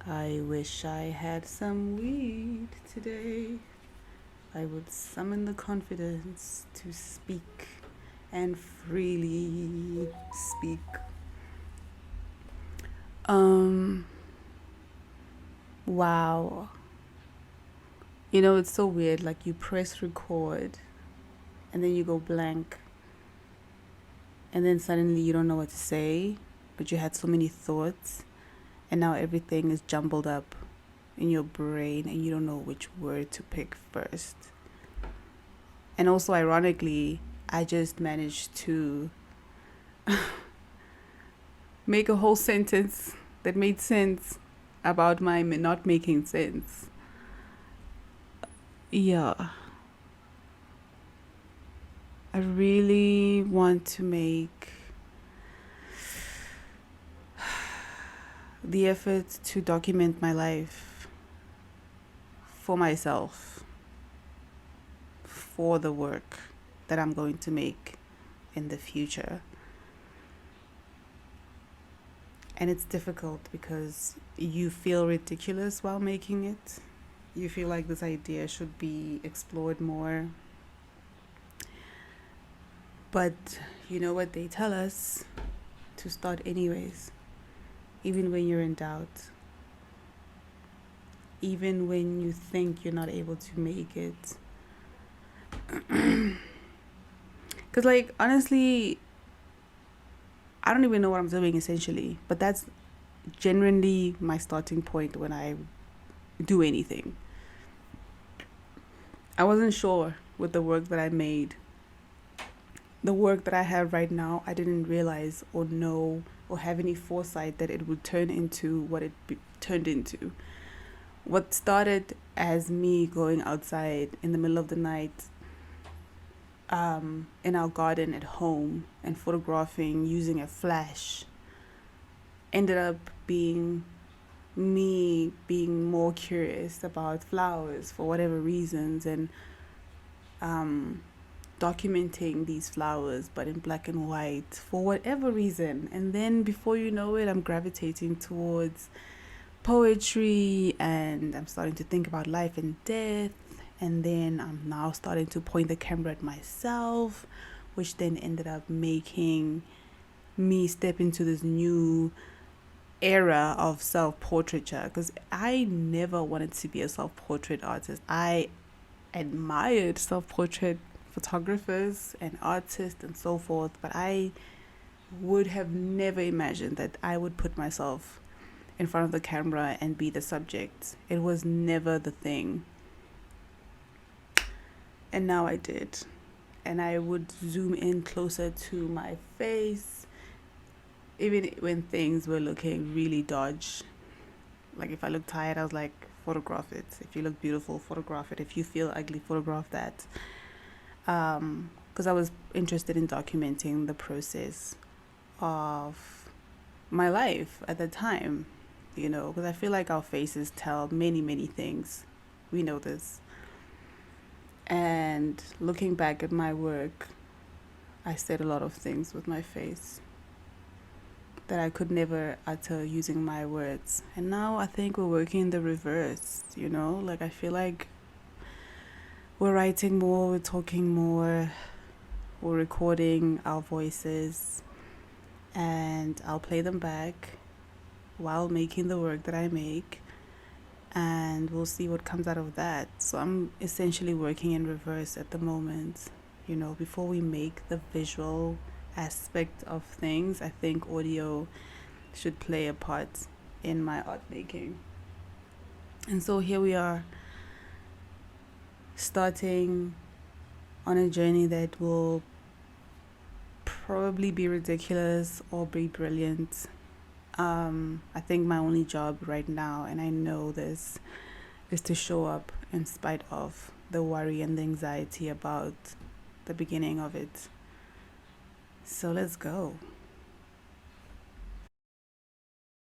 I wish I had some weed today. I would summon the confidence to speak and freely speak. Um, wow. It's so weird. Like you press record and then you go blank, and then suddenly you don't know what to say, but you had so many thoughts, and now everything is jumbled up in your brain and you don't know which word to pick first. And also, ironically, I just managed to make a whole sentence that made sense about my not making sense. Yeah. I really want to make the effort to document my life for myself, for the work that I'm going to make in the future. And it's difficult because you feel ridiculous while making it. You feel like this idea should be explored more. But you know what they tell us? To start anyways. Even when you're in doubt. Even when you think you're not able to make it. Because, like, honestly, I don't even know what I'm doing essentially. But that's genuinely my starting point when I do anything. I wasn't sure with the work that I made. The work that I have right now, I didn't realize or know or have any foresight that it would turn into what it turned into. What started as me going outside in the middle of the night in our garden at home and photographing using a flash ended up being me being more curious about flowers for whatever reasons, and documenting these flowers but in black and white for whatever reason. And then before you know it, I'm gravitating towards poetry, and I'm starting to think about life and death, and then I'm now starting to point the camera at myself, which then ended up making me step into this new era of self-portraiture, because I never wanted to be a self-portrait artist. I admired self-portrait photographers and artists and so forth, but I would have never imagined that I would put myself in front of the camera and be the subject. It was never the thing. And now I did. And I would zoom in closer to my face, even when things were looking really dodge. Like if I look tired, I was like, photograph it. If you look beautiful, photograph it. If you feel ugly, photograph that. Because I was interested in documenting the process of my life at the time, because I feel like our faces tell many, many things. We know this. And looking back at my work, I said a lot of things with my face that I could never utter using my words. And now I think we're working in the reverse, like I feel like we're writing more, we're talking more, we're recording our voices, and I'll play them back while making the work that I make, and we'll see what comes out of that. So I'm essentially working in reverse at the moment. Before we make the visual aspect of things, I think audio should play a part in my art making. And so here we are, starting on a journey that will probably be ridiculous or be brilliant. I think my only job right now, and I know this, is to show up in spite of the worry and the anxiety about the beginning of it. So let's go.